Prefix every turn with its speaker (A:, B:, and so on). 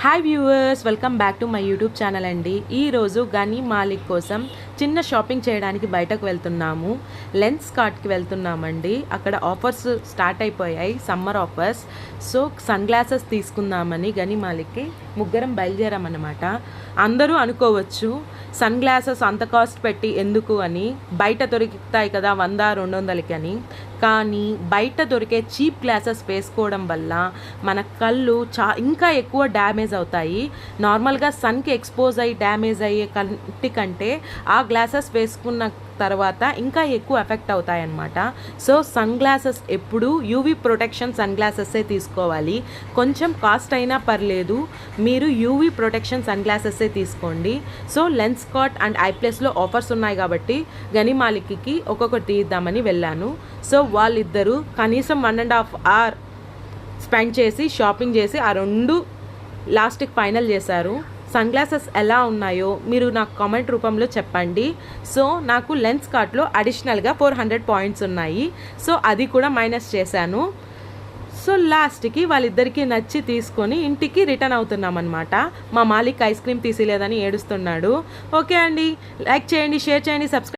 A: Hi viewers, welcome back to my YouTube channel అండి. ఈరోజు గనీ మాలిక్ కోసం చిన్న షాపింగ్ చేయడానికి బయటకు వెళ్తున్నాము. లెన్స్ కార్ట్కి వెళ్తున్నామండి. అక్కడ ఆఫర్స్ స్టార్ట్ అయిపోయాయి, summer offers. So sunglasses తీసుకుందామని గనీ మాలిక్కి ముగ్గురం బయలుదేరామన్నమాట. అందరూ అనుకోవచ్చు సన్ గ్లాసెస్ అంత కాస్ట్ పెట్టి ఎందుకు అని, బయట దొరుకుతాయి కదా 100-200కి అని. కానీ బయట దొరికే చీప్ గ్లాసెస్ వేసుకోవడం వల్ల మన కళ్ళు ఇంకా ఎక్కువ డ్యామేజ్ అవుతాయి. నార్మల్గా సన్కి ఎక్స్పోజ్ అయ్యి డ్యామేజ్ అయ్యే కంటి కంటే ఆ గ్లాసెస్ వేసుకున్న తర్వాత ఇంకా ఎక్కువ ఎఫెక్ట్ అవుతాయి అన్నమాట. సో సన్ గ్లాసెస్ ఎప్పుడు యూవీ ప్రొటెక్షన్ సన్ గ్లాసెస్సే తీసుకోవాలి. కొంచెం కాస్ట్ అయినా పర్లేదు, మీరు యూవీ ప్రొటెక్షన్ సన్ గ్లాసెస్సే తీసుకోండి. సో లెన్స్ కార్ట్ అండ్ ఐప్లస్లో ఆఫర్స్ ఉన్నాయి కాబట్టి గనీ మాలిక్కి ఒక్కొక్కటి తీద్దామని వెళ్ళాను. సో వాళ్ళిద్దరూ కనీసం 1.5 hour స్పెండ్ చేసి షాపింగ్ చేసి ఆ రెండు లాస్ట్కి ఫైనల్ చేశారు. సన్ గ్లాసెస్ ఎలా ఉన్నాయో మీరు నాకు కామెంట్ రూపంలో చెప్పండి. సో నాకు లెన్స్ కార్ట్లో అడిషనల్గా 400 పాయింట్స్ ఉన్నాయి. సో అది కూడా మైనస్ చేశాను. సో లాస్ట్కి వాళ్ళిద్దరికీ నచ్చి తీసుకొని ఇంటికి రిటర్న్ అవుతున్నాం అనమాట. మా మాలిక్ ఐస్ క్రీమ్ తీసిలేదని ఏడుస్తున్నాడు. ఓకే అండి, లైక్ చేయండి, షేర్ చేయండి, సబ్స్క్రైబ్